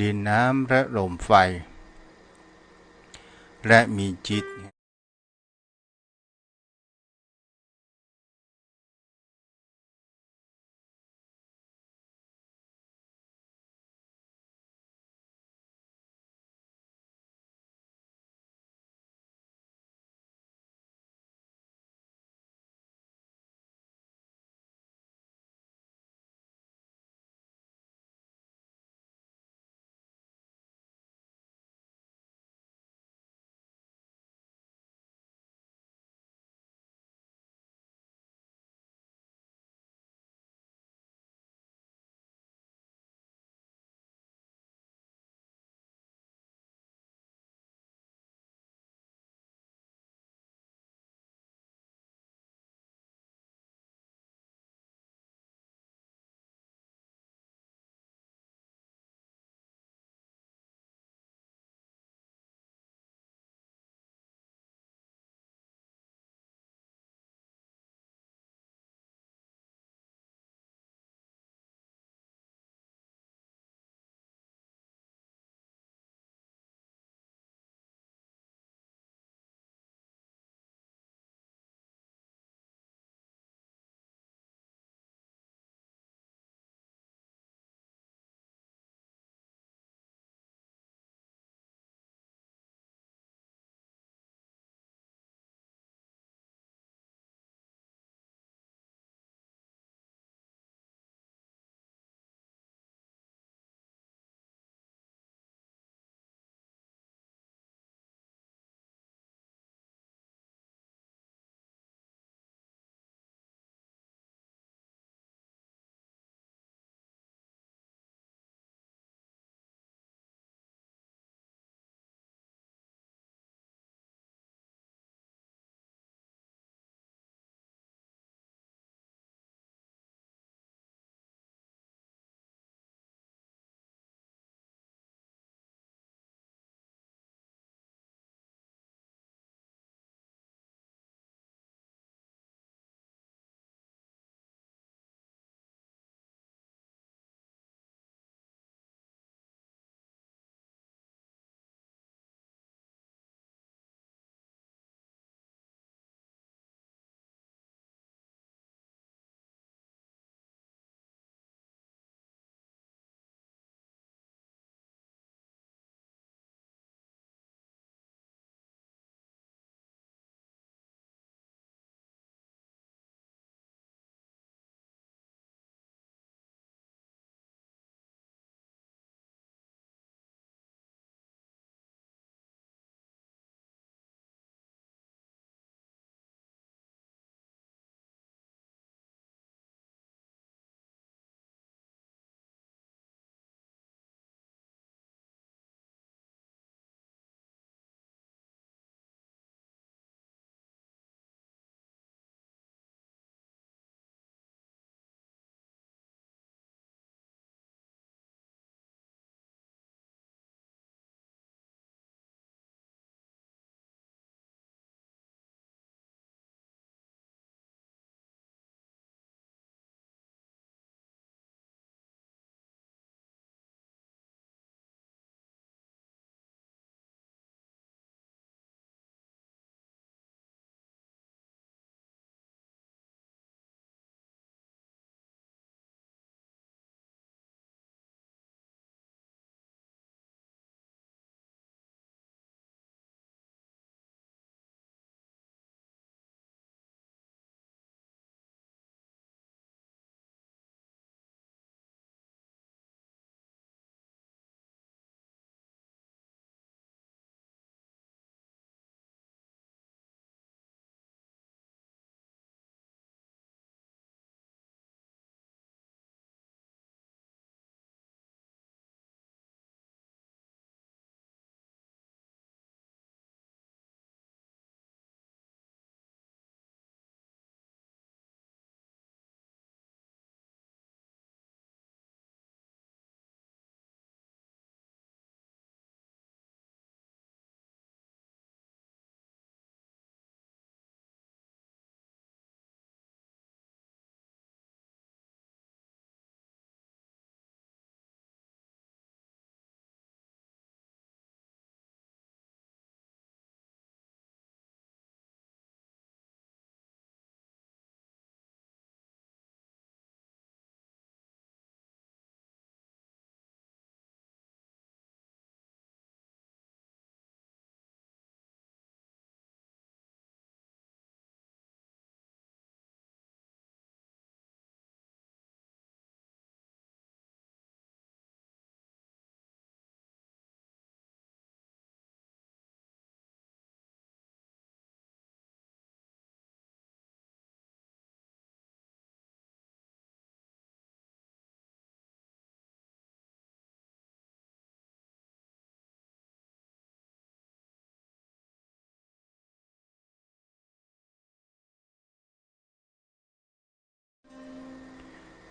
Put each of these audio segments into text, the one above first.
ดินน้ำและลมไฟและมีจิต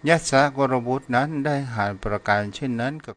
ยศกรบุตรนั้นได้หาประการเช่นนั้นกับ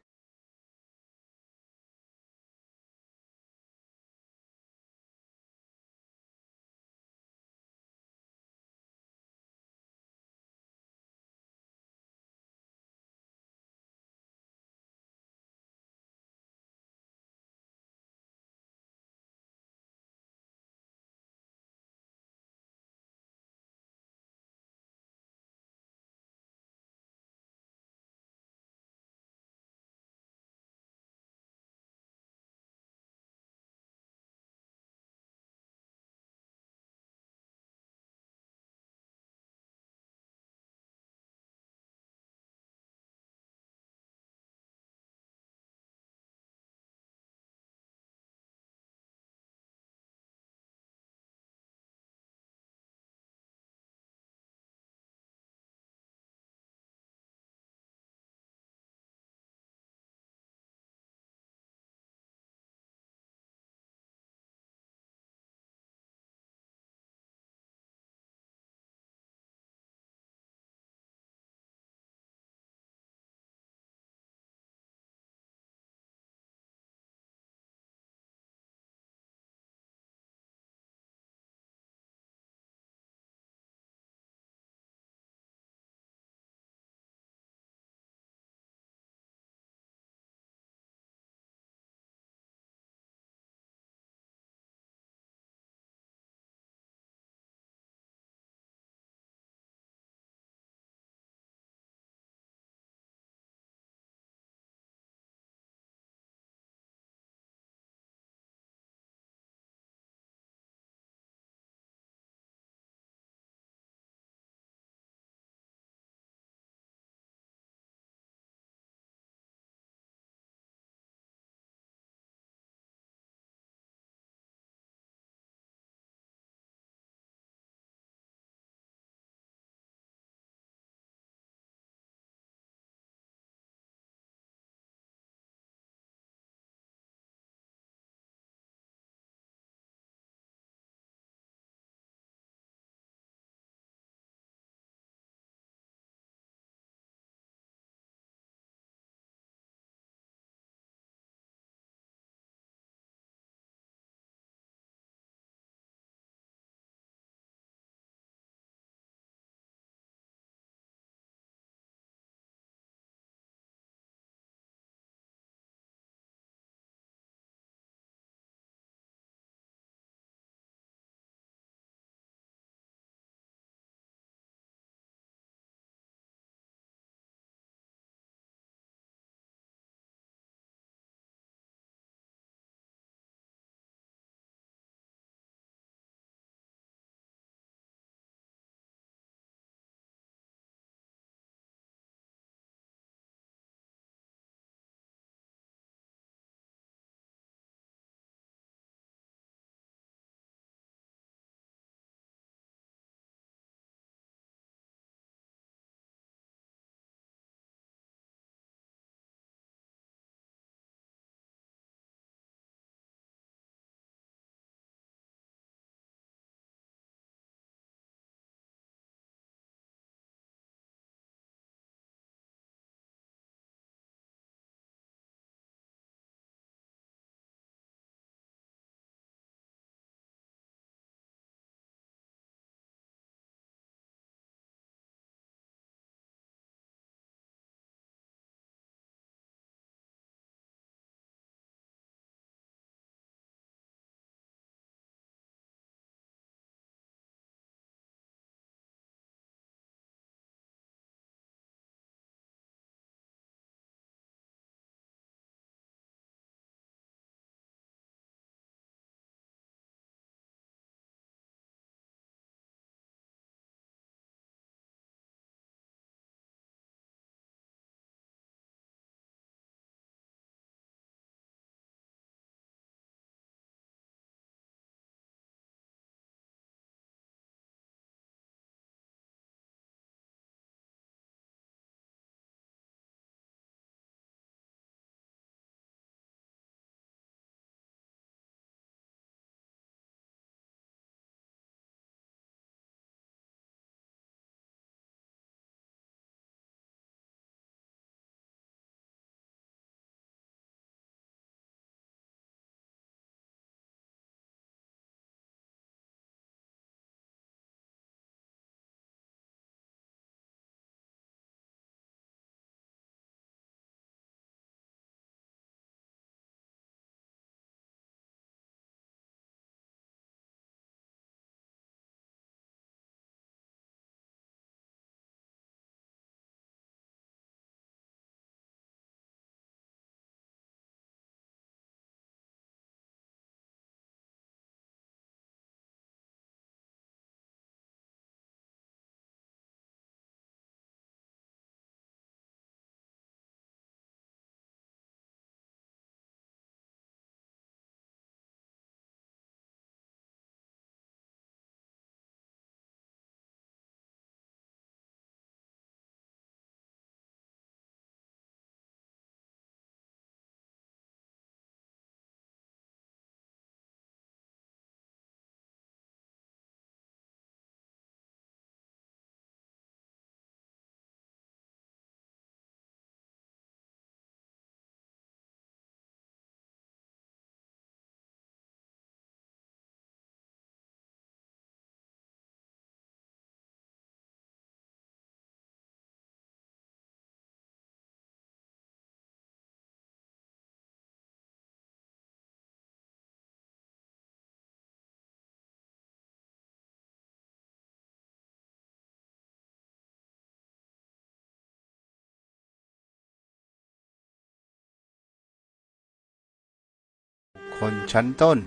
คชั้นต้น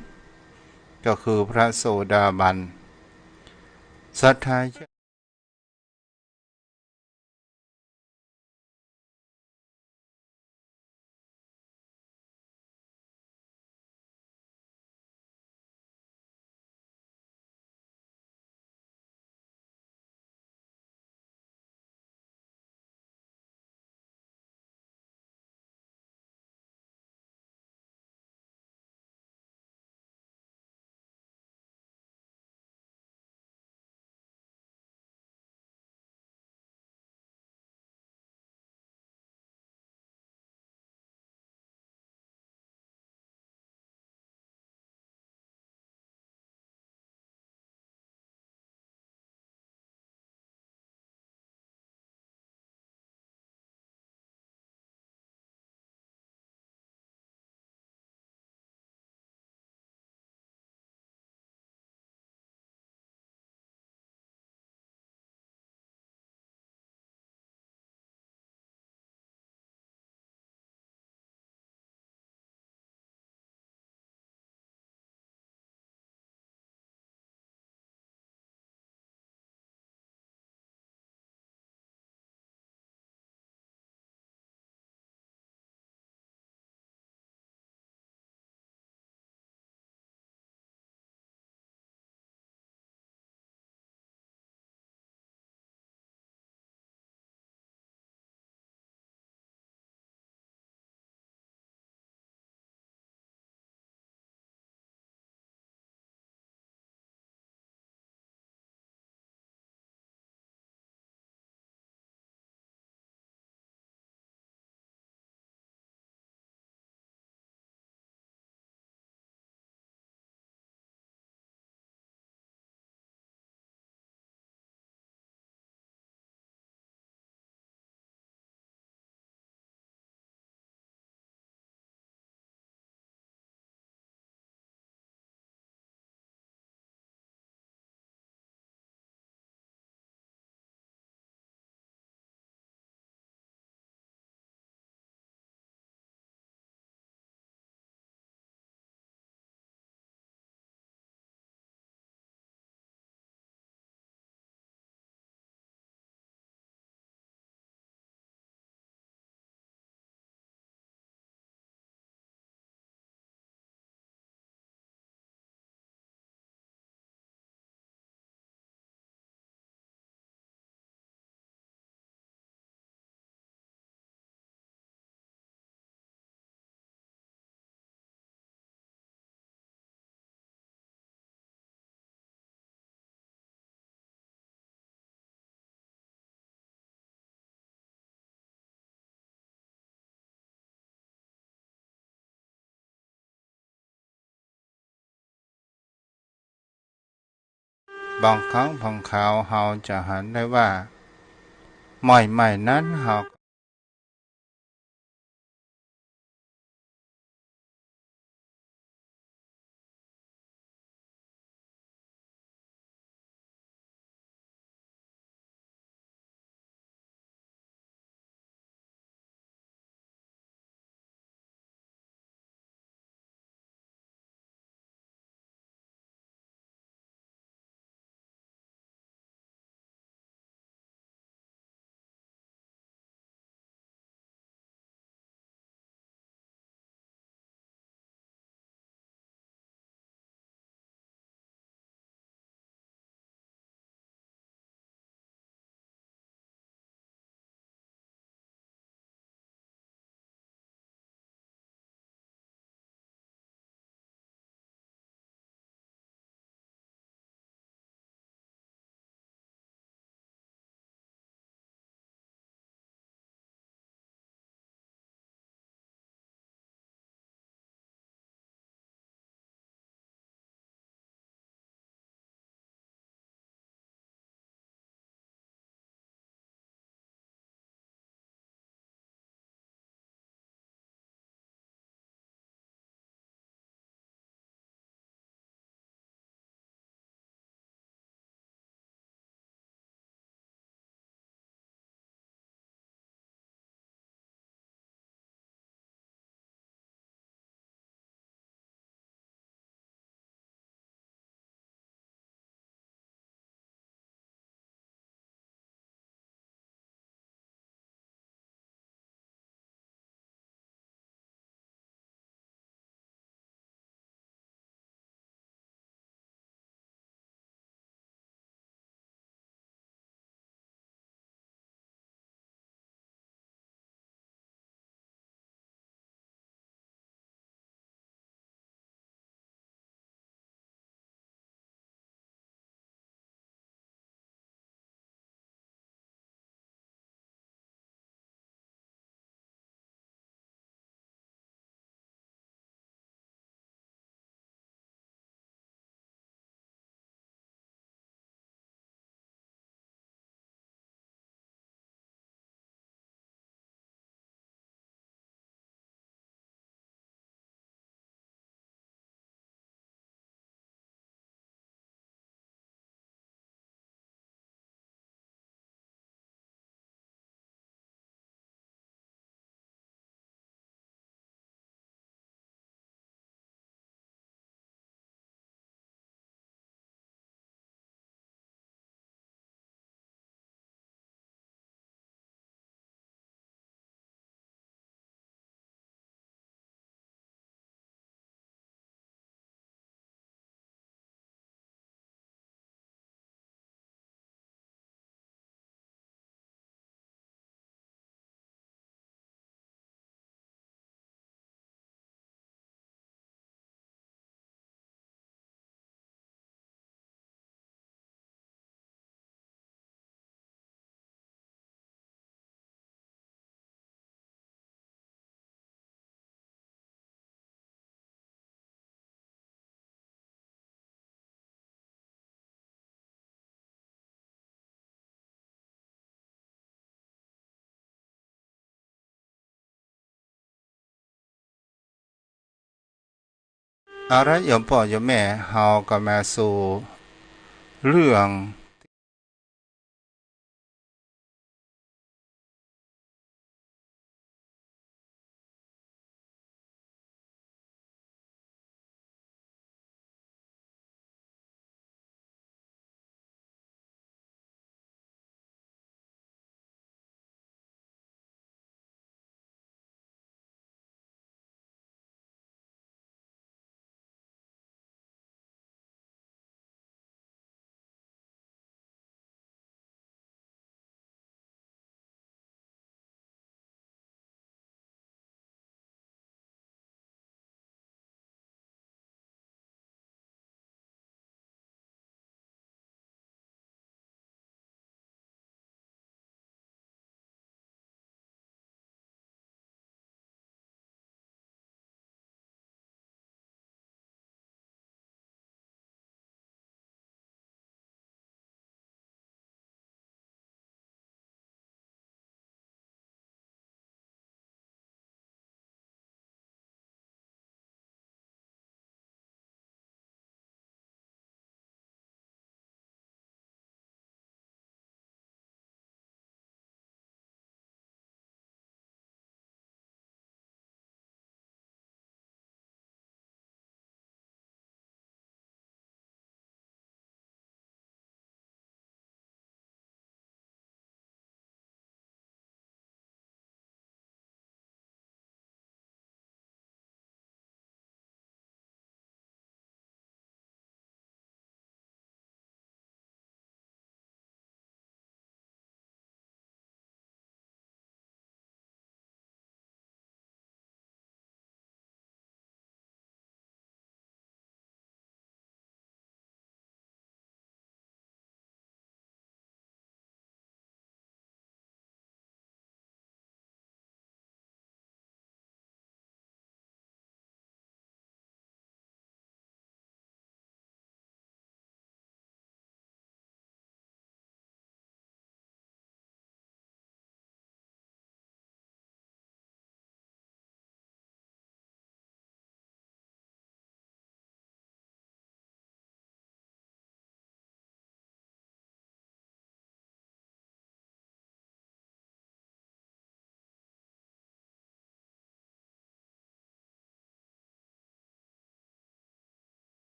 ก็คือพระโสดาบันศรัทธาบางครั้งบางคราวเราจะเห็นได้ว่าใหม่ๆนั้นเรา เอาละโยมพ่อโยมแม่เฮาก็มาสู่เรื่อง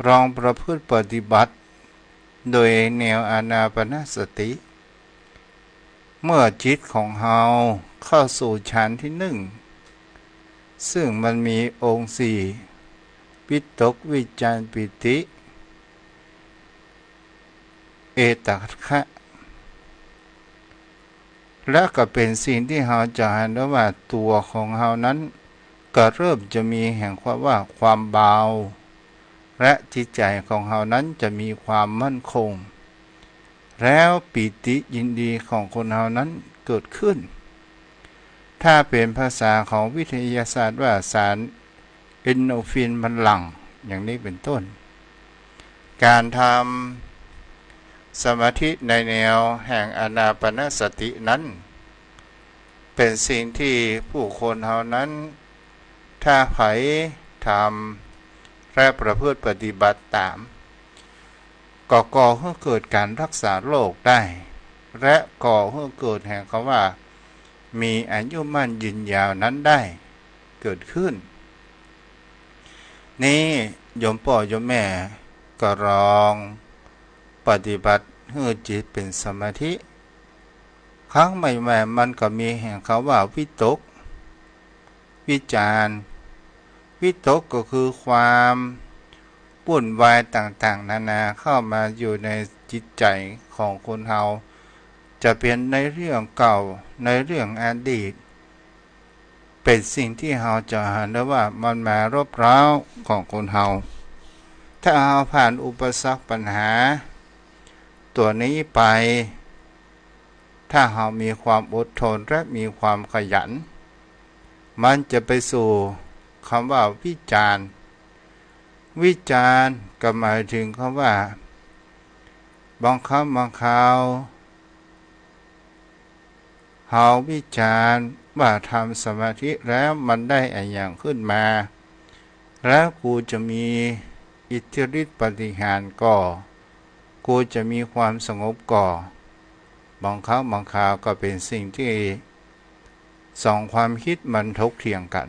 ลองประพฤติปฏิบัติโดยแนวอานาปานสติเมื่อจิตของเฮาเข้าสู่ฌานที่หนึ่งซึ่งมันมีองค์สี่วิตกวิจารปิติเอตัคคะและก็เป็นสิ่งที่เฮาจะเห็นได้ว่าตัวของเฮานั้นก็เริ่มจะมีแห่งความว่าความเบาและจิตใจของเฮานั้นจะมีความมั่นคงแล้วปิติยินดีของคนเฮานั้นเกิดขึ้นถ้าเป็นภาษาของวิทยาศาสตร์ว่าสารเอนโดรฟินมันหลั่งอย่างนี้เป็นต้นการทำสมาธิในแนวแห่งอานาปานสตินั้นเป็นสิ่งที่ผู้คนเฮานั้นถ้าไผทำและประพฤติปฏิบัติตามก็ก่อให้เกิดการรักษาโรคได้และก่อให้เกิดแห่งคำว่ามีอายุมั่นยืนยาวนั้นได้เกิดขึ้นนี่โยมพ่อโยมแม่ก็ลองปฏิบัติให้จิตเป็นสมาธิ ครั้งใหม่ๆมันก็มีแห่งเขาว่าวิตกวิจารวิตกก็คือความวุ่นวายต่างๆนานาเข้ามาอยู่ในจิตใจของคนเฮาจะเป็นในเรื่องเก่าในเรื่องอดีตเป็นสิ่งที่เฮาจะเห็นได้ว่ามันมารบเร้าของคนเฮาถ้าเฮาผ่านอุปสรรคปัญหาตัวนี้ไปถ้าเฮามีความอดทนและมีความขยันมันจะไปสู่คำว่าวิจารณ์วิจารณ์ก็หมายถึงคำว่าบางครั้งบางคราวเฮาวิจารณ์ว่าทำสมาธิแล้วมันได้อะไรอย่างขึ้นมาแล้วกูจะมีอิทธิฤทธิปาฏิหาริย์ก่อกูจะมีความสงบก่อบางครั้งบางคราวก็เป็นสิ่งที่สองความคิดมันถกเถียงกัน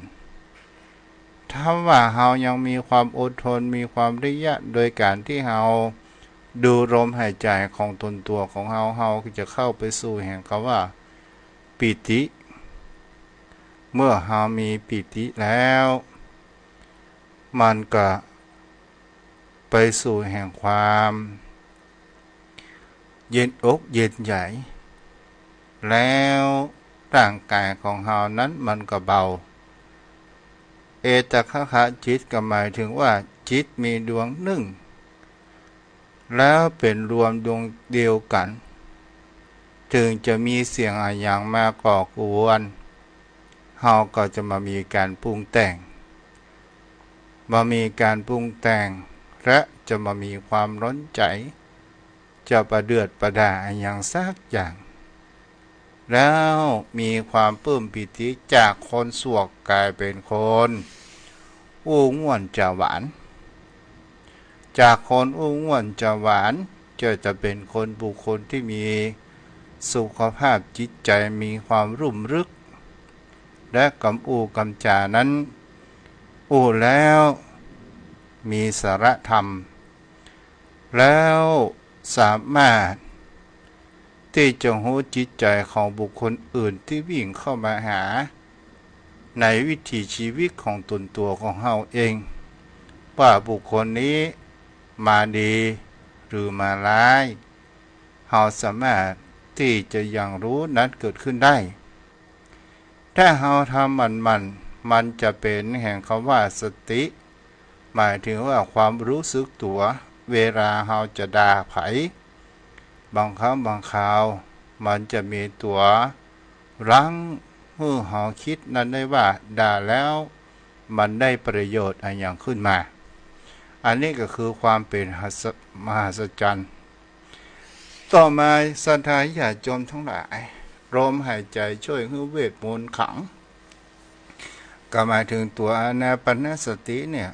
ถ้าว่าเฮายังมีความอดทนมีความระยะโดยการที่เฮาดูลมหายใจของตนตัวของเฮาจะเข้าไปสู่แห่งคำว่าปิติเมื่อเฮามีปิติแล้วมันก็ไปสู่แห่งความเย็นอกเย็นใจแล้วร่างกายของเฮานั้นมันก็เบาเอตคคะจิตก็หมายถึงว่าจิตมีดวงหนึ่งแล้วเป็นรวมดวงเดียวกันถึงจะมีเสียงอะไรอย่างมาก่อกวนเฮาก็จะมามีการปรุงแต่งมามีการปรุงแต่งและจะมามีความร้อนใจจะประเดือดประดาอย่างสักอย่างแล้วมีความปลื้มปิติจากคนสวกกลายเป็นคนอู้ง่วนจะหวานจากคนอู้ง่วนจะหวานจะเป็นคนบุคคลที่มีสุขภาพจิตใจมีความรุ่มรึกและกำอูกำจานั้นอู้แล้วมีสาระธรรมแล้วสามารถที่จะรู้จิตใจของบุคคลอื่นที่วิ่งเข้ามาหาในวิถีชีวิตของตนตัวของเฮาเองว่าบุคคลนี้มาดีหรือมาร้ายเฮาสามารถที่จะยังรู้นั้นเกิดขึ้นได้ถ้าเฮาทำมันจะเป็นแห่งคำว่าสติหมายถึงว่าความรู้สึกตัวเวลาเฮาจะด่าไผบางครั้งบางคราวมันจะมีตัวรั้งเมื่อเฮาคิดนั้นได้ว่าด่าแล้วมันได้ประโยชน์อะไรอย่างขึ้นมาอันนี้ก็คือความเป็นมหัศจรรย์ต่อมาศรัทธาญาติโยมทั้งหลายลมหายใจช่วยให้เวทมนต์ขังก็หมายถึงตัวอานาปานสติเนี่ย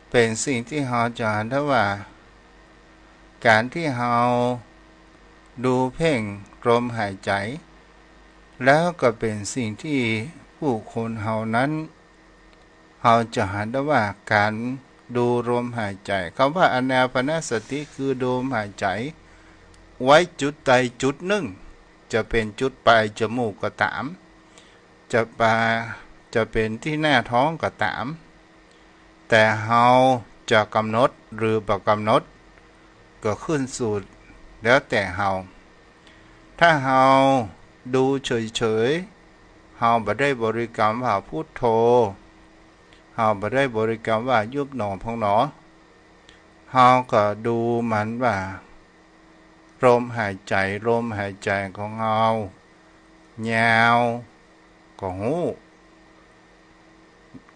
เป็นสิ่งที่เฮาจะเห็นได้ว่าการที่เฮาดูเพ่งลมหายใจแล้วก็เป็นสิ่งที่ผู้คนเฮานั้นเฮาจะเห็นได้ว่าการดูลมหายใจคำว่าอานาปานสติคือดูลมหายใจไว้จุดใดจุดหนึ่งจะเป็นจุดปลายจมูกก็ตามจะเป็นที่หน้าท้องก็ตามแต่เฮาจะกำหนดหรือบ่กำหนดก็ขึ้นสู่แล้วแต่เฮาถ้าเฮาดูเฉยๆเฮาบ่ได้บริกรรมว่าพุทโธเฮาบ่ได้บริกรรมว่ายุบหนอพองหนอเฮาก็ดูมันว่าลมหายใจของเฮายาวก็หู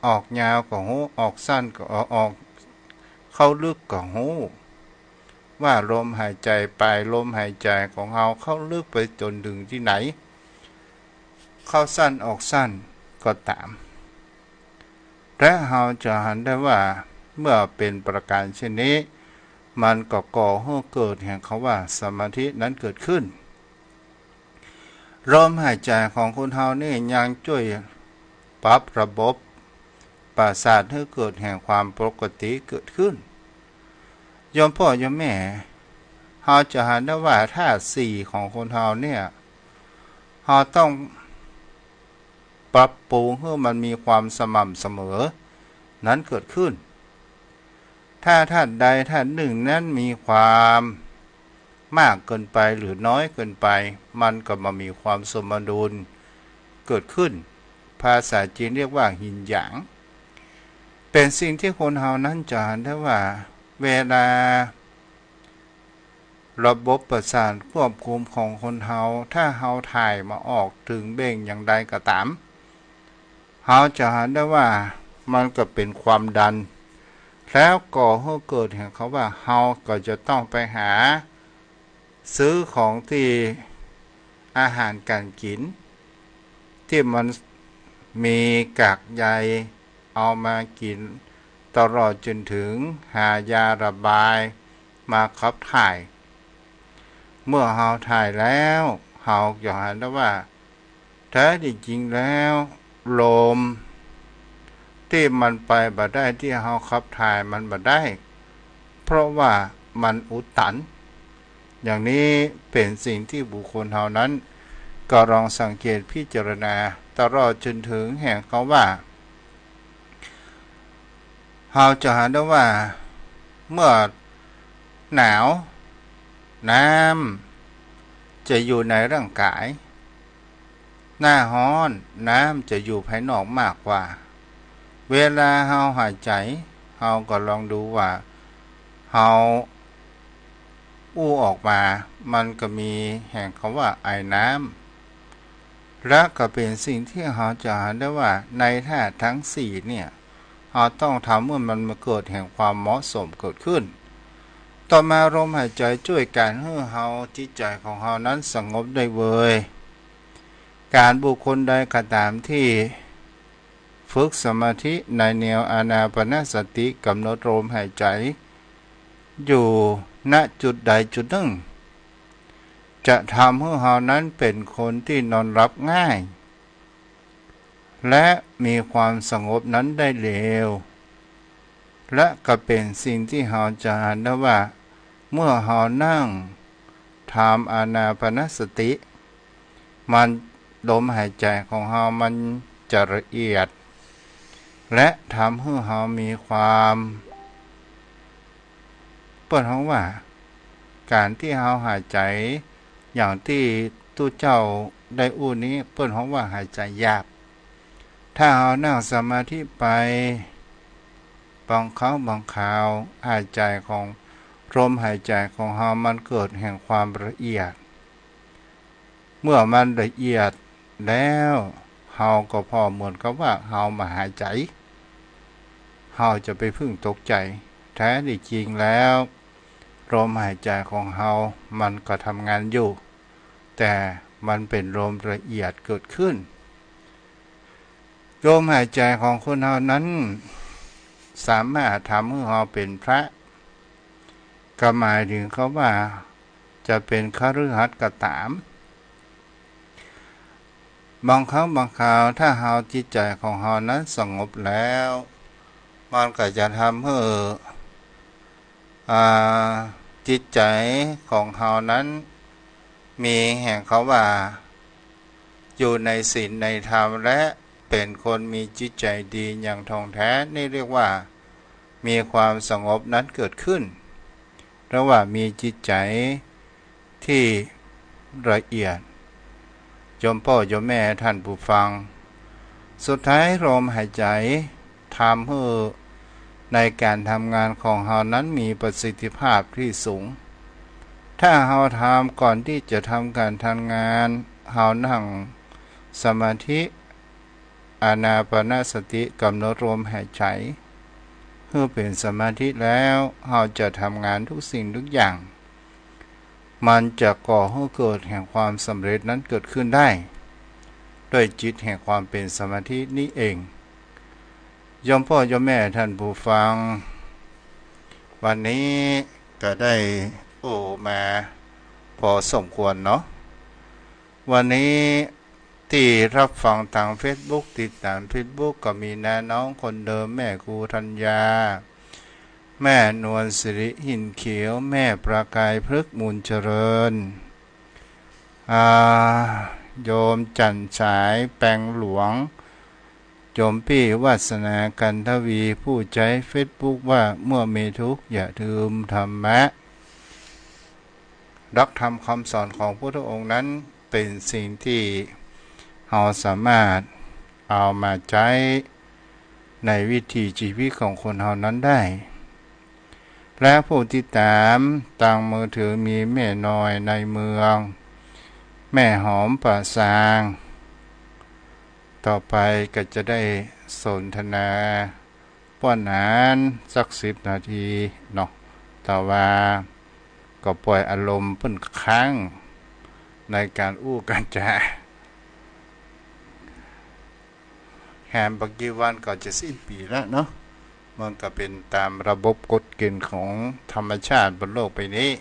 ออกยาวก็หูออกสั้นก็ออกเข้าลึกก็หูว่าลมหายใจไปลมหายใจของเฮาเข้าลึกไปจนถึงที่ไหนเข้าสั้นออกสั้นก็ตามและเฮาจะเห็นได้ว่าเมื่อเป็นประการเช่นนี้มันก็ก่อให้เกิดแห่งคำว่าสมาธินั้นเกิดขึ้นลมหายใจของคนเฮานี่ยังช่วยปรับระบบประสาทให้เกิดแห่งความปกติเกิดขึ้นยมพ่อยมแม่เฮาจะเห็นได้ว่าธาตุสี่ของคนเฮาเนี่ย เราต้องปรับปรุงให้มันมีความสม่ำเสมอนั้นเกิดขึ้นถ้าท่านใดท่านหนึ่งนั้นมีความมากเกินไปหรือน้อยเกินไปมันก็มามีความสมดุลเกิดขึ้นภาษาจีนเรียกว่าหินหยางเป็นสิ่งที่คนเฮานั้นจะเห็นได้ว่าเวลาระบบประสาทควบคุมของคนเฮาถ้าเฮาถ่ายมาออกถึงเบ่งอย่างใดก็ตามเฮาจะเห็นได้ว่ามันก็เป็นความดันแล้วก่อให้เกิดเห็นเขาว่าเฮาก็จะต้องไปหาซื้อของที่อาหารการกินที่มันมีกากใยเอามากินตลอดจนถึงหายาระบายมาขับถ่ายเมื่อเฮาถ่ายแล้วเฮาจะเห็นได้ว่าแท้จริงแล้วลมที่มันไปบ่ได้ที่เฮาขับถ่ายมันบ่ได้เพราะว่ามันอุดตันอย่างนี้เป็นสิ่งที่บุคคลเฮานั้นก็ลองสังเกตพิจารณาตลอดจนถึงแห่งเขาว่าเฮาจะเห็นได้ว่าเมื่อหนาวน้ำจะอยู่ในร่างกายหน้าร้อนน้ำจะอยู่ภายนอกมากกว่าเวลาเฮาหายใจเฮาก็ลองดูว่าเฮาอู้ออกมามันก็มีแห่งคำว่าไอน้ำและก็เป็นสิ่งที่เฮาจะเห็นได้ว่าในธาตุทั้ง4เนี่ยเฮาต้องทำเมื่อมันมาเกิดแห่งความเหมาะสมเกิดขึ้นต่อมาลมหายใจช่วยกันให้เฮาจิตใจของเฮานั้นสงบได้เวยการบุคคลใดก็ตามที่ฝึกสมาธิในแนวอานาปานสติกำหนดลมหายใจอยู่ณจุดใดจุดหนึ่งจะทำให้เฮานั้นเป็นคนที่นอนหลับง่ายและมีความสงบนั้นได้เร็วและก็เป็นสิ่งที่เฮาจะเห็นได้ว่าเมื่อเฮานั่งทำอานาปานสติมันลมหายใจของเฮามันจะละเอียดและทำให้เฮามีความเปิดห้องว่าการที่เฮาหายใจอย่างที่ตู้เจ้าได้อู้นี้เปิ้นห้องว่าหายใจยากถ้าเฮานั่งสมาธิไปบางครั้งบางคราวหายใจของลมหายใจของเฮามันเกิดแห่งความละเอียดเมื่อมันละเอียดแล้วเฮาก็พอเหมือนกับว่าเฮามาหายใจเฮาจะไปพึ่งตกใจแท้จริงแล้วลมหายใจของเฮามันก็ทำงานอยู่แต่มันเป็นลมละเอียดเกิดขึ้นลมหายใจของคนเฮานั้นสามารถทำให้เฮาเป็นพระก็หมายถึงเขาว่าจะเป็นคฤหัสถ์ก็ตามบางครั้งบางคราวถ้าเฮาจิตใจของเฮานั้นสงบแล้วมันก็จะทำให้จิตใจของเฮานั้นมีแห่งเขาว่าอยู่ในศีลในธรรมและเป็นคนมีจิตใจดีอย่างท่องแท้นี่เรียกว่ามีความสงบนั้นเกิดขึ้นหรือว่ามีจิตใจที่ละเอียดโยมพ่อโยมแม่ท่านผู้ฟังสุดท้ายลมหายใจทำให้ในการทำงานของเฮานั้นมีประสิทธิภาพที่สูงถ้าเฮาทำก่อนที่จะทำการทำงานเฮานั่งสมาธิอานาปานสติกำหนดลมหายใจเมื่อเป็นสมาธิแล้วเฮาจะทำงานทุกสิ่งทุกอย่างมันจะก่อให้เกิดแห่งความสำเร็จนั้นเกิดขึ้นได้ด้วยจิตแห่งความเป็นสมาธินี้เองโยมพ่อโยมแม่ท่านผู้ฟังวันนี้ก็ได้มาพอสมควรเนาะวันนี้ที่รับฟังทาง Facebook ติดตาม Facebook ก็มีน้าน้องคนเดิมแม่ครูธัญญาแม่นวลสิริหินเขียวแม่ประกายพฤกษ์มูลเจริญ โยมจันฉายแปลงหลวงโยมพี่วาสนากันทวีผู้ใช้เฟซบุ๊กว่าเมื่อมีทุกข์อย่าลืมธรรมะรักธรรมคำสอนของพระพุทธองค์นั้นเป็นสิ่งที่เราสามารถเอามาใช้ในวิถีชีวิตของคนเรานั้นได้และผู้ที่ตามต่างมือถือมีแม่น้อยในเมืองแม่หอมป่าซางต่อไปก็จะได้สนทนาป้อนอาหารสัก10 นาทีเนาะแต่ว่าก็ปล่อยอารมณ์เพิ่นค้างในการอู้กันจาแฮมปักกี่วันก็จะสิ้นปีแล้วเนาะมันก็เป็นตามระบบกฎเกณฑ์ของธรรมชาติบนโลกใบนี้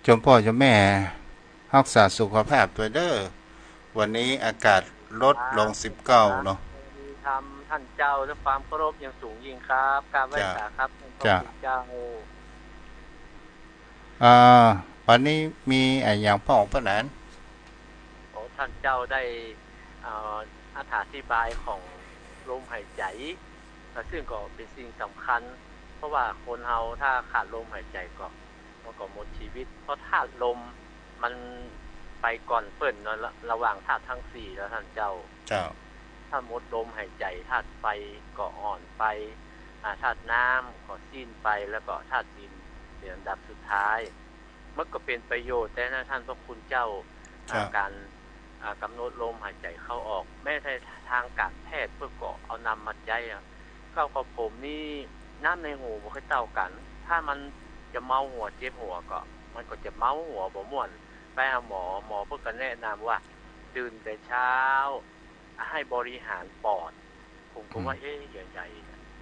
เจ้าพ่อเจ้าแม่รักษาสุขภาพตัวเด้อวันนี้อากาศลดลง19เนาะทำท่านเจ้าด้วยความเคารพอย่างสูงยิ่งครับกราบไหว้สาครับท่านเจ้าวันนี้มีอย่างพ่อของพระนานท่านเจ้าได้อธิบายของลมหายใจซึ่งก็เป็นสิ่งสำคัญเพราะว่าคนเราถ้าขาดลมหายใจมันก็หมดชีวิตเพราะธาตุลมมันไปก่อนเปิ้นเนาะระหว่างธาตุทั้ง4แล้วท่านเจ้าถ้าหมดลมหายใจธาตุไฟก็อ่อนไปธาตุน้ำก็สิ้นไปแล้วก็ธาตุดินเป็นอันดับสุดท้ายมันก็เป็นประโยชน์แต่นะท่านพระคุณเจ้าการกำหนดลมหายใจเข้าออกแม้แต่ทางการแพทย์เพื่อก็เอานำมาใจเข้ากับผมนี่น้ำในหูบ่ค่อยเท่ากันถ้ามันจะเมาหัวเจ็บหัวก็มันก็จะเมาหัวบ่ม่วนไปหาหมอเพิ่นก็แนะนำว่าตื่นแต่เช้าให้บริหารปอดผมก็ว่าใหญ่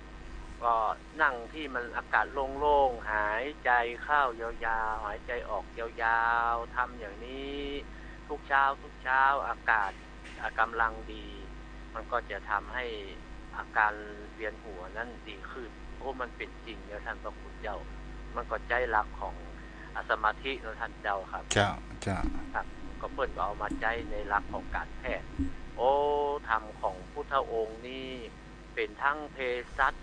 ๆก็นั่งที่มันอากาศโล่งๆหายใจเข้ายาวๆหายใจออกยาวๆทำอย่างนี้ทุกเช้าอากาศกำลังดีมันก็จะทำให้อาการเวียนหัวนั้นดีขึ้นมันเป็นจริงแล้วท่านพระคุณเจ้ามันก็ใจหลักของสมาธิแล้วท่านเจ้าครับครับก็เพิ่นก็เอามาใจในหลักของการแพทย์ธรรมของพุทธองค์นี่เป็นทั้งเภสัช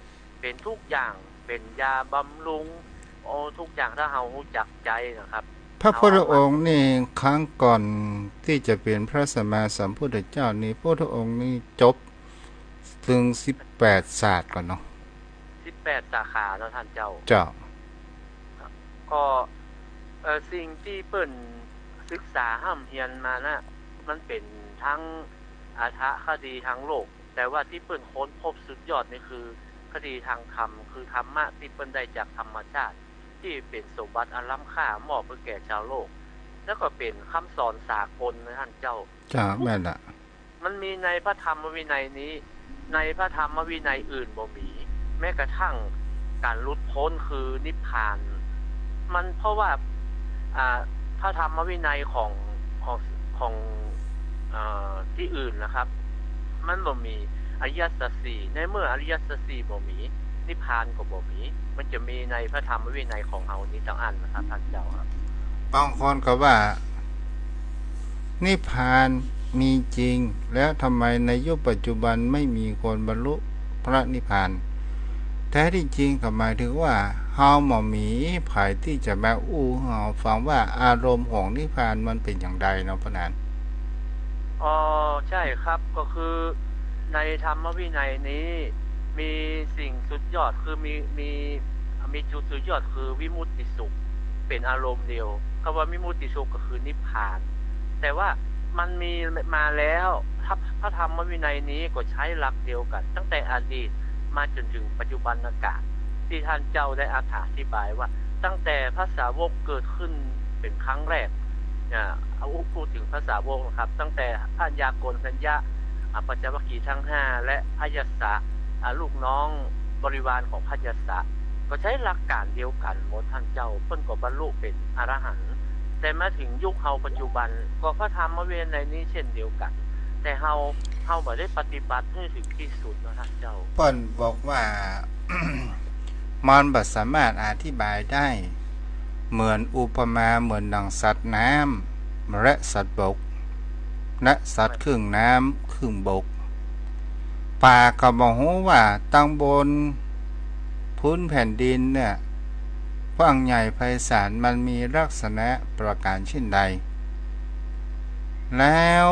เป็นทุกอย่างเป็นยาบำรุงทุกอย่างถ้าเรารู้จักใจนะครับพระพุทธองค์นี่ครั้งก่อนที่จะเป็นพระสัมมาสัมพุทธเจ้านี่พระพุทธองค์นี่จบถึง18ศาสตร์ก่อนเนาะ18สาขาแล้วท่านเจ้าก็สิ่งที่เปิ้นศึกษาห้ำเฮียนมานะมันเป็นทั้งคดีทางโลกแต่ว่าที่เปิ้นค้นพบสุดยอดนี่คือคดีทางธรรมคือธรรมะที่เปิ้นได้จากธรรมชาติที่เป็นสมบัติอันล้ำค่ามอบเพื่อแก่ชาวโลกแล้วก็เป็นคำสอนสากลนะท่านเจ้าแม่นละมันมีในพระธรรมวินัยนี้ในพระธรรมวินัยอื่นบ่มีแม้กระทั่งการหลุดพ้นคือนิพพานมันเพราะว่าพระธรรมวินัยของที่อื่นนะครับมันบ่มีอริยสัจ4ในเมื่ออริยสัจ4บ่มีนิพพานก็บ่มีมันจะมีในพระธรรมวินัยของเฮานี้ทั้งอันนะครับท่านเจ้าครับบางคนก็ว่านิพพานมีจริงแล้วทำไมในยุคปัจจุบันไม่มีคนบรรลุพระนิพพานแท้ที่จริงก็หมายถึงว่าเฮาบ่มีไผที่จะมาอู้เฮาฟังว่าอารมณ์ของนิพพานมันเป็นอย่างใดเนาะพระนั้นใช่ครับก็คือในธรรมวินัยนี้มีสิ่งสุดยอดคือมีจุดสุดยอดคือวิมุตติสุขเป็นอารมณ์เดียวคำว่าวิมุตติสุขก็คือนิพพานแต่ว่ามันมีมาแล้วพระธรรมวินัยนี้ก็ใช้หลักเดียวกันตั้งแต่อดีตมาจนถึงปัจจุบันกาลที่ท่านเจ้าได้อธิบายว่าตั้งแต่พระสาวกเกิดขึ้นเป็นครั้งแรกพูดถึงพระสาวกนะครับตั้งแต่พระยากรสัญญาปัญจวัคคีย์ทั้ง5และพยัสสะลูกน้องบริวารของพยัสสะก็ใช้หลักการเดียวกันหมดท่านเจ้าเพิ่นก็บรรลุเป็นอรหันต์แต่มาถึงยุคเฮาปัจจุบันก็พระธรรมวินัยนี้เช่นเดียวกันแต่เฮาบ่ได้ปฏิบัติให้ถึงที่สุดนะท่านเจ้าเพิ่นบอกว่า มันบ่สามารถอธิบายได้เหมือนอุปมาเหมือนดังสัตว์น้ำและสัตว์บกและสัตว์ครึ่งน้ำครึ่งบกป่าก็บ่ฮู้ว่าตั้งบนพื้นแผ่นดินเนี่ยกว้างใหญ่ไพศาลมันมีลักษณะประการเช่นใดแล้ว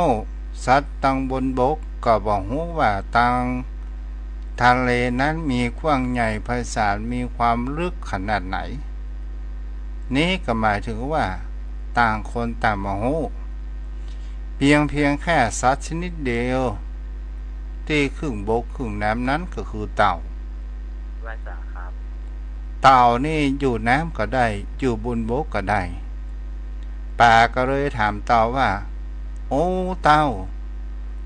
สัตว์ตั้งบนบกก็บ่ฮู้ว่าตั้งทะเลนั้นมีกว้างใหญ่ไพศาลมีความลึกขนาดไหนนี้ก็หมายถึงว่าต่างคนต่างบ่ฮู้เพียงแค่สัตว์ชนิดเดียวที่ครึ่งบกครึ่งน้ำนั้นก็คือเต่าไว้สาครับเต่านี่อยู่น้ำก็ได้อยู่บนบกก็ได้ป่าก็เลยถามเต่าว่าโอ้เต่า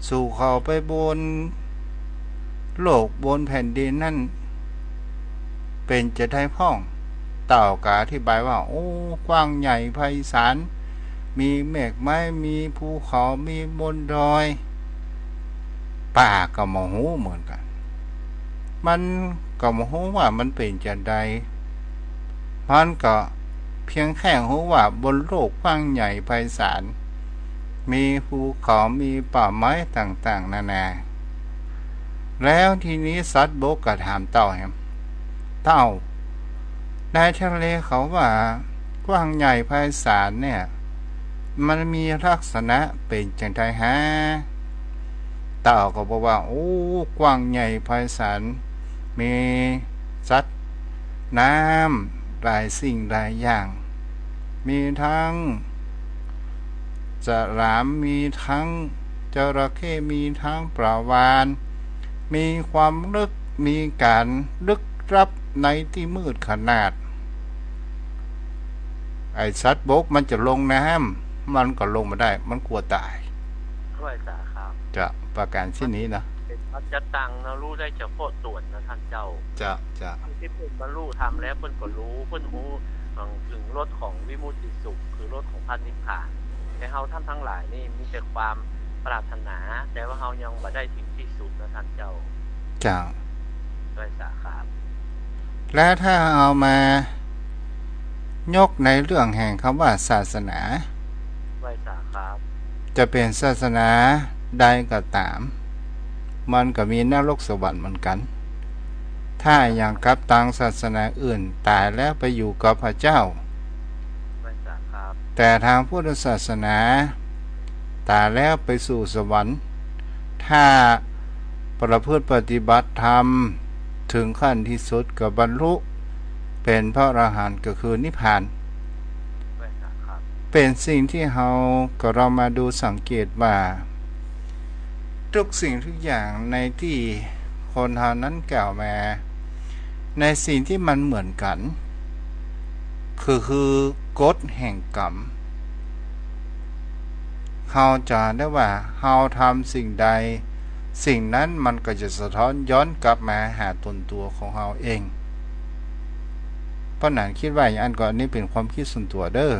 สู่เขาไปบนโลกบนแผ่นดินนั่นเป็นจะได้พ่องเต่าก็อธิบายว่าโอ้กว้างใหญ่ไพศาลมีเมฆไม้มีภูเขามีบนดอยป่าก็บ่ฮู้เหมือนกันมันก็บ่ฮู้ว่ามันเป็นจังได๋มันก็เพียงแค่ฮู้ว่าบนโลกกว้างใหญ่ไพศาลมีภูเขามีป่าไม้ต่างๆนานาแล้วทีนี้สัตว์บกก็ถามเต่าเต่าในทะเลเขาว่ากว้างใหญ่ไพศาลเนี่ยมันมีลักษณะเป็นจังได๋ฮะเต่าก็บอกว่าโอ้กว้างใหญ่ไพศาลมีสัตว์น้ำหลายสิ่งหลายอย่างมีทั้งฉลามมีทั้งจระเข้มีทั้งปลาวาฬมีความลึกมีการลึกลับในที่มืดขนาดไอ้สัตว์บกมันจะลงน้ำมันก็ลงมาได้มันกลัวตายด้วยสาครับจะประการที่นี้นะมันจะตังนะรู้ได้เฉพาะส่วนนะท่านเจ้าจะที่เพิ่นบรรลุธรรมแล้วเพิ่นก็รู้เพิ่นรู้ถึงรสของวิมุตติสุขคือรสของพระนิพพานแต่เฮาท่านทั้งหลายนี่มีแต่ความปรารถนาแต่ว่าเฮายังบ่ได้ถึงที่สุดนะท่านเจ้าด้วยสาครับและถ้าเอามายกในเรื่องแห่งคำว่าศาสนาไว้สาครับจะเป็นศาสนาใดก็ตามมันก็มีนรกสวรรค์เหมือนกันถ้าอย่างกับต่างศาสนาอื่นตายแล้วไปอยู่กับพระเจ้าไว้สาครับแต่ทางพุทธศาสนาตายแล้วไปสู่สวรรค์ถ้าประพฤติปฏิบัติธรรมถึงขั้นที่สุดก็บรรลุเป็นพระอรหันต์ก็คือนิพพานเป็นสิ่งที่เรามาดูสังเกตว่าทุกสิ่งทุกอย่างในที่คนเฮานั้นกล่าวมาในสิ่งที่มันเหมือนกันคือกฎแห่งกรรมเฮาจะได้ว่าเฮาทำสิ่งใดสิ่งนั้นมันก็จะสะท้อนย้อนกลับมาหาตนตัวของเฮาเองเพราะนั้นคิดว่าอย่างอันก่อนนี้เป็นความคิดส่วนตัวเด้อ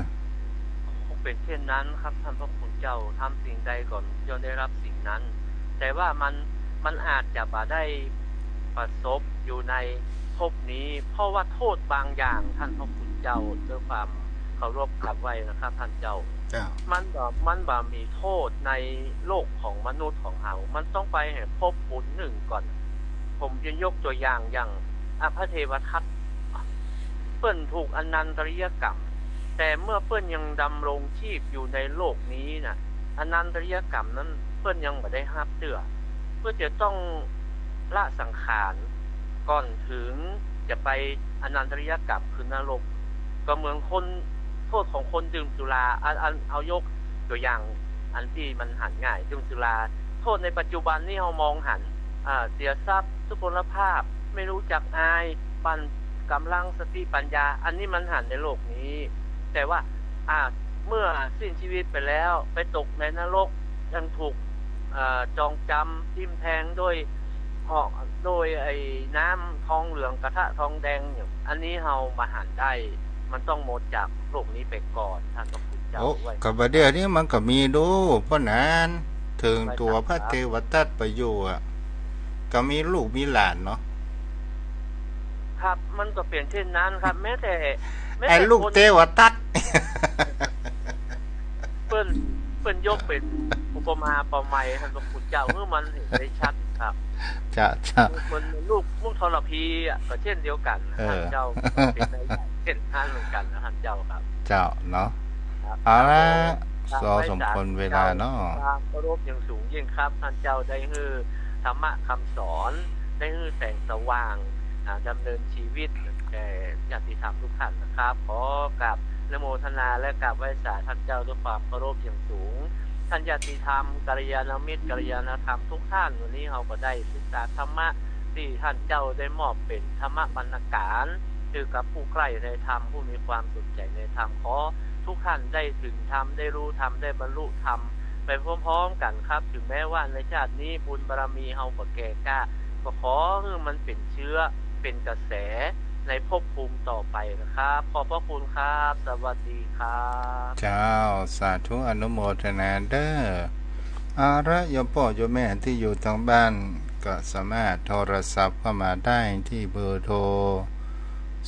เป็นเช่นนั้นครับท่านพระคุณเจ้าทำสิ่งใดก่อนย่อมได้รับสิ่งนั้นแต่ว่ามันอาจจะบ่ได้ประสบอยู่ในภพนี้เพราะว่าโทษบางอย่างท่านพระคุณเจ้าด้วยความเคารพกราบไหว้นะครับท่านเจ้ามันบ่มีโทษในโลกของมนุษย์ของเฮามันต้องไปให้ภพภูมิหนึ่งก่อนผมจะยกตัวอย่างพระเทวทัตเปิ้นถูกอนันตริยกรรมแต่เมื่อเปิ้นยังดำรงชีพอยู่ในโลกนี้น่ะอนันตริยกรรมนั้นเปิ้นยังบ่ได้รับเตื้อเพื่อจะต้องละสังขารก่อนถึงจะไปอนันตริยกรรมคือนรกก็เหมือนคนโทษของคนดื่มสุราเอายกตัวอย่างอันที่มันหันง่ายดื่มสุราโทษในปัจจุบันนี่เฮามองหันเสียทรัพย์สุขภาพไม่รู้จักอายปันกำลังสติปัญญาอันนี้มันหันในโลกนี้แต่ว่าเมื่อสิ้นชีวิตไปแล้วไปตกในนรกยังถูกจองจำทิ่มแทงโดยไอ้น้ำทองเหลืองกระทะทองแดงอย่างอันนี้เฮามาหันได้มันต้องหมดจากโลกนี้ไปก่อนท่านพระคุณเจ้าไว้ก็บ่เดี๋ยวนี้มันก็มีดูเพราะนั้นถึงตัวพระเทวทัตไปอยู่ก็มีลูกมีหลานเนาะ ครับมันก็เปลี่ยนเช่นนั้นครับแม้แต่ไอ้ลูกคนเตวตัด เปิ้นเปิ้นยกเป็นอุปมาประไมยท่านพระคุณเจ้าเมื่อมันเห็นได้ชัดครับจะมันลูกทรพีอ่ะก็เช่นเดียวกันท่านเจ้าเป็นได้เช่นนั้นเหมือนกันนะท่านเจ้าครับเจ้าเนาะครับเอาละตามสอไว้สมสาควรธุเวลาเจ้าเนาะความเคารพอย่างสูงยิ่งครับท่านเจ้าได้ฮือธรรมะคำสอนได้ฮือแสงสว่างดำเนินชีวิตแก่ญาติธรรมทุกท่านนะครับขอกับนโมทนาและกับไหว้สาท่านเจ้าด้วยความเคารพอย่างสูงท่านญาติธรรมกัลยาณมิตรกัลยาณธรรมทุกท่านวันนี้เราก็ได้ศึกษาธรรมะที่ท่านเจ้าได้มอบเป็นธรรมบรรณาการคือกับผู้ใกล้ในธรรมผู้มีความสนใจในธรรมขอทุกท่านได้ถึงธรรมได้รู้ธรรมได้บรรลุธรรมไปพร้อมๆกันครับถึงแม้ว่าในชาตินี้บุญบารมีเฮาก็แก่กล้าก็ขอให้มันเป็นเชื้อเป็นกระแสในภพภูมิต่อไปนะครับขอบพระคุณครับสวัสดีครับเจ้าสาธุอนุโมทนาเด้ออาระโยมพ่อโยมแม่ที่อยู่ทางบ้านก็สามารถโทรศัพท์เข้ามาได้ที่เบอร์โทร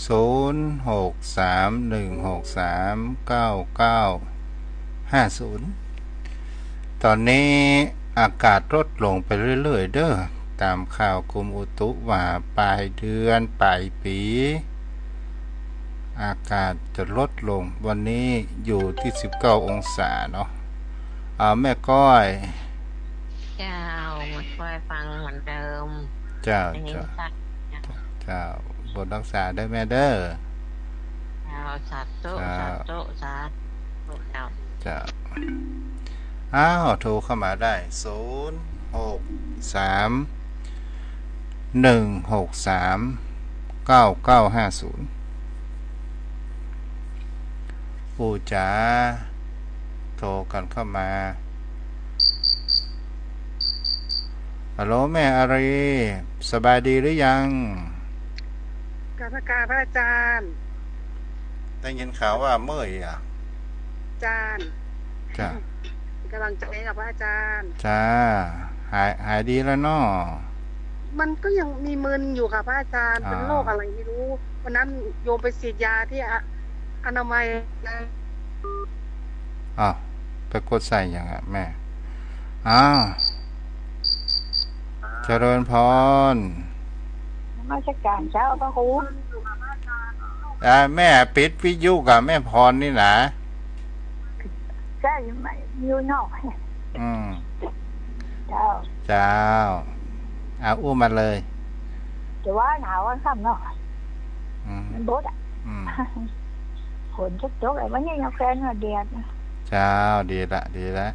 0631639950ตอนนี้อากาศลดลงไปเรื่อยๆเด้อตามข่าวกรมอุตุว่าปลายเดือนปลายปีอากาศจะลดลงวันนี้อยู่ที่19องศาเนาะแม่ก้อยเจ้ามาช่วยฟังเหมือนเดิมเจ้าเจ้าบทรักษาได้แม่เด้อเจ้าสาธุสาธุสาธุเจ้าโทรเข้ามาได้0631639950ปู่จ๋าโทรกันเข้ามาฮัลโหลแม่อารีสบายดีหรือยังกราบพระอาจารย์ได้ยินข่าวว่าเมื่อยอาจารย์จ้ะกำลังใจกับพระอาจารย์จ้าหายดีแล้วเนาะมันก็ยังมีมึนอยู่ค่ะพระอาจารย์เป็นโรคอะไรไม่รู้วันนั้นโยมไปฉีดยาที่อนามัยไปกดใส่ยังแม่เจริญพรมาจัดการเช้าพระครูแม่ปิดวิทยุกับแม่พรนี่นะใช่ไหมอยู่นอกเจ้าอุ้มมาเลยแต่ว่าหนาวค่ำเนาะมันบดฝนตกอะไรวันนี้ยังแฟนมาเดียดเจ้าดีละ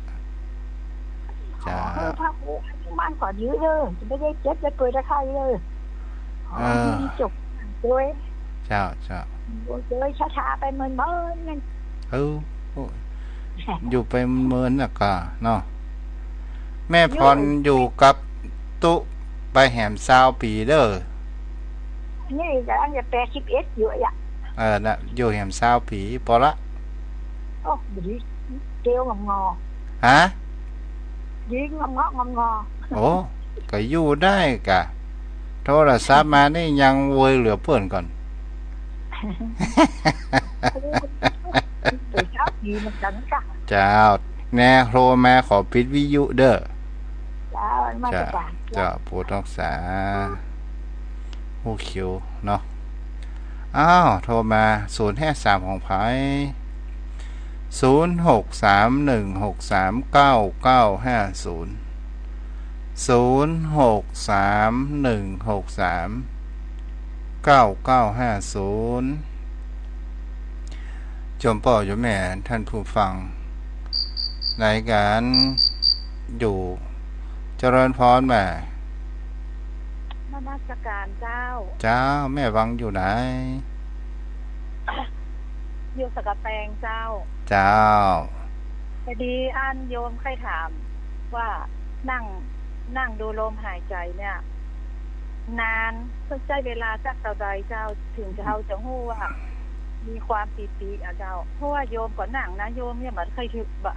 จ้าพระครูมันก่อนยื้อเลยจะไม่ได้เจ็บจะป่วยจะไข้เลยจุกด้วยเจ้าด้วยช้าๆไปเมินนั่นอยู่ไปเมินน่ะก็เนาะแม่พรอยู่กับตุไปแหม20 ปีเด้อนี่จะอันจะ81อยู่อ่ะน่ะอยู่แหม20 ปีพอละโอ้ดีเกลียวงอฮะดีงอโอ้ก็อยู่ได้กะโทรศัพท์มานี่ยังเวยเหลือเพื่อนก่อนเจ้าแน่โทรมาขอปิดวิทยุเด้อเจ้าผู้รักษาหูคิวเนาะโทรมา053ของไผ0631639950 จมพ่อโยมแม่ท่านผู้ฟังในการอยู่เจริญพรแม่นมัสการเจ้าแม่วังอยู่ไหนอยู่สกแตงเจ้าพอดีอันโยมเคยถามว่านั่งดูลมหายใจเนี่ยนานต้องใช้เวลาสักเท่าใดเจ้าถึงจะเอาจะฮู้ว่ามีความปีติเจ้าเพราะว่าโยมก่อนนั่งนะโยมเนี่ยมันเคยถึกบะ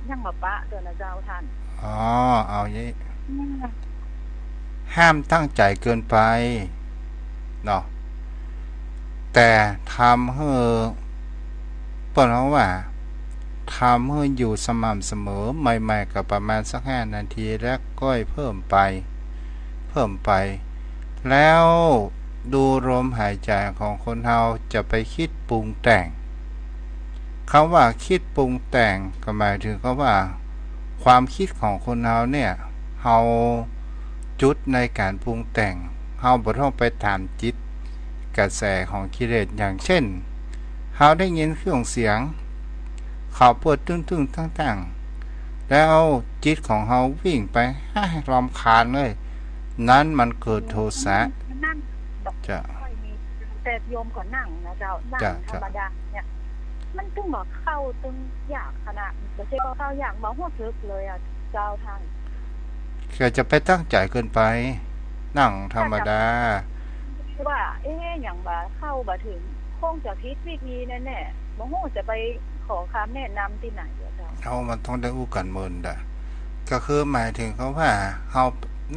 ยังมาปะเด้อนะเจ้าท่านเอาอย่างนี้ห้ามตั้งใจเกินไปเนาะ แต่ทำให้เปิ้นว่าทำให้อยู่สม่ำเสมอใหม่ๆก็ประมาณสัก5นาทีแล้วก็เพิ่มไปแล้วดูลมหายใจของคนเราจะไปคิดปรุงแต่งคำว่าคิดปรุงแต่งก็หมายถึงก็ว่าความคิดของคนเราเนี่ยเฮาจุดในการปรุงแต่งเฮาบ่ต้องไปตามจิตกระแสของกิเลสอย่างเช่นเฮาได้ยินเครื่องเสียงเขาเปิดตึ้งๆตั้งๆแล้วจิตของเฮาวิ่งไปรำคาญเลยนั้นมันเกิดโทสะนั่งจะค่อยมีแต่โยมก็นั่งนะเจ้านั่งธรรมดาเนี่ยมันตึงบอกเข้าตึงยากขนาดบ่ใช่ว่าเข้ายากบ่ฮู้สึกเลยอ่ะเจ้าท่านก็จะไปตั้งใจเกินไปนั่งธรรมดาว่าอย่างว่าเข้าบ่ถึงคงจะผิดวิธีแน่ๆบ่ฮู้จะไปขอคำแนะนำที่ไหนอ่ะเจ้าเอามันต้องได้อู้กันเมินดะก็คือหมายถึงเขาว่าเฮา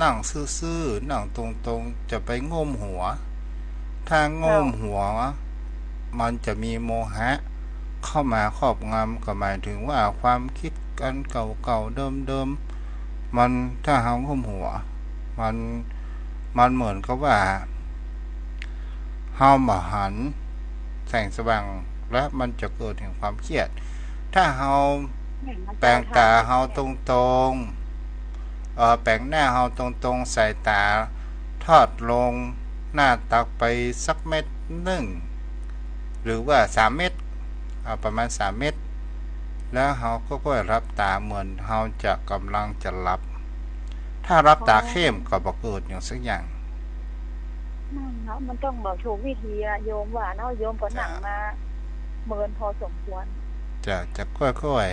นั่งซื่อๆนั่งตรงๆจะไปง้มหัวถ้าง้มหัวมันจะมีโมหะเข้ามาครอบงำก็หมายถึงว่าความคิดกันเก่าๆเดิมๆมันถ้าเฮาง้มหัวมันเหมือนกับว่าเฮาบ่หันแสงสว่างและมันจะเกิดถึงความเครียดถ้าเฮาแปลงตาเฮาตรงๆแปลงหน้าเฮาตรงๆใส่ตาทอดลงหน้าตักไปสักเม็ดนึงหรือว่า3เม็ดประมาณ3เม็ดแล้วเฮาก็รับตาเหมือนเฮาจะกำลังจะหลับถ้ารับตาเข้มก็บ่เกิดอย่างสักอย่างนั่นเนาะมันต้องบอกถูกวิธีโยมว่าเนาะโยมก็นั่งมาเมินพอสมควรจะค่อย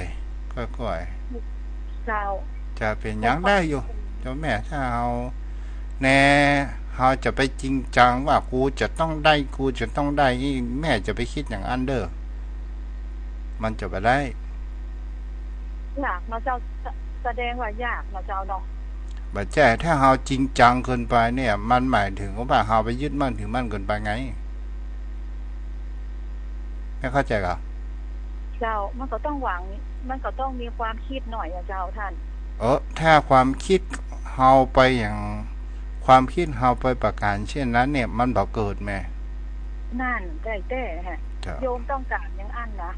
เจ้าจะเป็นหยังได้อยู่เจ้าแม่ถ้าเฮาแน่เฮาจะไปจริงจังว่ากูจะต้องได้แม่จะไปคิดอย่างอันเด้อมันจะบ่ได้ยากเนาะเจ้าแสดงว่ายากเนาะเจ้าเนาะบัดแจ้ถ้าเฮาจริงจังเกินไปเนี่ยมันหมายถึงว่าเฮาไปยึดมั่นถือมั่นเกินไปไงไม่เข้าใจเหรอเจ้ามันก็ต้องหวังมันก็ต้องมีความคิดหน่อยอะเจ้าท่านถ้าความคิดเฮาไปอย่างความคิดเฮาไปประการเช่นนั้นเนี่ยมันบ่เกิดแม่นั่นแต่ฮะโยมต้องการอย่างอันนะ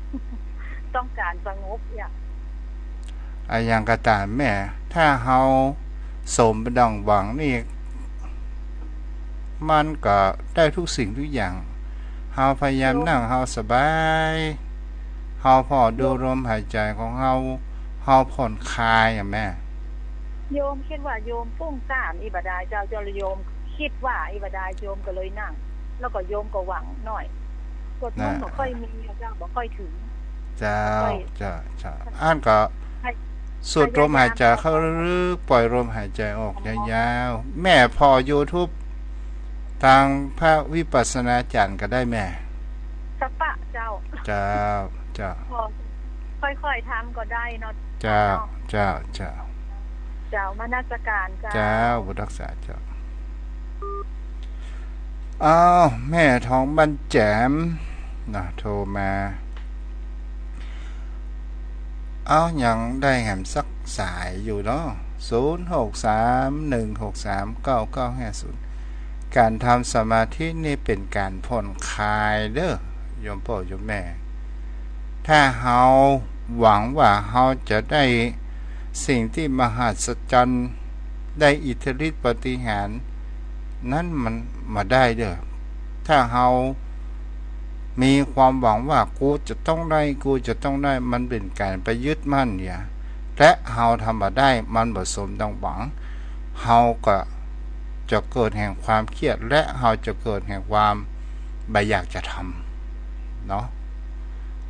ต้องการสงบอย่างกระตามแม่ถ้าเฮาสมดังหวังนี่มันก็ได้ทุกสิ่งทุกอย่างเฮาพยายามนั่งเฮาสบายเฮาพอดูลมหายใจของเฮาผ่อนคลายแม่โยมคิดว่าโยมฟุ้งซ่านอิบาดาเจ้าโยมคิดว่าอิบาดาโยมก็เลยนั่งแล้วก็โยมก็หวังหน่อยกดมันบ่ค่อยมีเจ้าบ่ค่อยถึงเจ้าอ่านก็สูดลมหายใจเข้าลึกปล่อยลมหายใจออกยาวๆแม่พอ YouTube ทางพระวิปัสสนาจารย์ก็ได้แม่สัปปะเจ้าค่อยๆทำก็ได้เนาะเจ้ามานัสการเจ้าบุรักษาเจ้าแม่ท้องบันแจมนะโทรมายังได้แหมสักสายอยู่เนาะ0631639950การทำสมาธินี่เป็นการผ่อนคลายเด้อโยมพ่อโยมแม่ถ้าเฮาหวังว่าเฮาจะได้สิ่งที่มหัศจรรย์ได้อิทธิฤทธิปาฏิหาริย์นั้นมันมาได้เด้อถ้าเฮามีความหวังว่ากูจะต้องได้มันเป็นการไปยึดมั่นเนี่ยและเฮาทำบ่ได้มันบ่สมดังหวังเฮาก็จะเกิดแห่งความเครียดและเฮาจะเกิดแห่งความบ่อยากจะทำเนาะ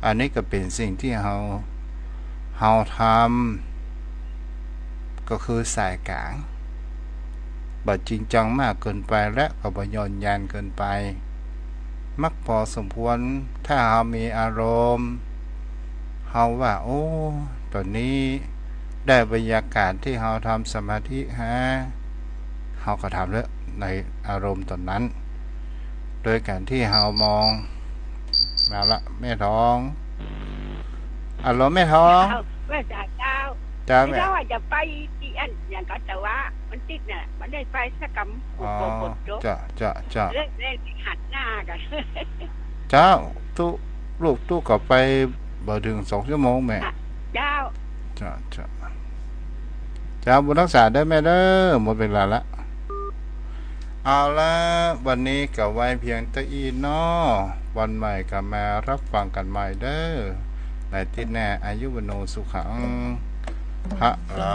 อันนี้ก็เป็นสิ่งที่เฮาทำก็คือสายกลางบ่จริงจังมากเกินไปและก็บ่ย่อนยานเกินไปมักพอสมควรถ้าเฮามีอารมณ์เฮาว่าตอนนี้ได้บรรยากาศที่เฮาทำสมาธิเฮาก็ทำแล้วในอารมณ์ตอนนั้น โดยการที่เฮามองมาละแม่ท้องอัลโหลแม่ท้องแม่จ๋าเจ้าจ้าแม่เจ้าว่าจะไปที่อันอย่างก็แต่ว่ามันติดน่ะมันได้ไปสักกำอ๋อจะเล่นหัดหน้ากันเจ้าตู้ลูกตู้ก็ไปบ่ถึง2 ชั่วโมงแม่เจ้าจ้าบุญรักษาได้แม่เด้อหมดเวลาละเอาละวันนี้ก็ไว้เพียงเท่านี้เนาะวันใหม่ก็มารับฟังกันใหม่เด้อในที่แน่อายุวโนสุขังพระลา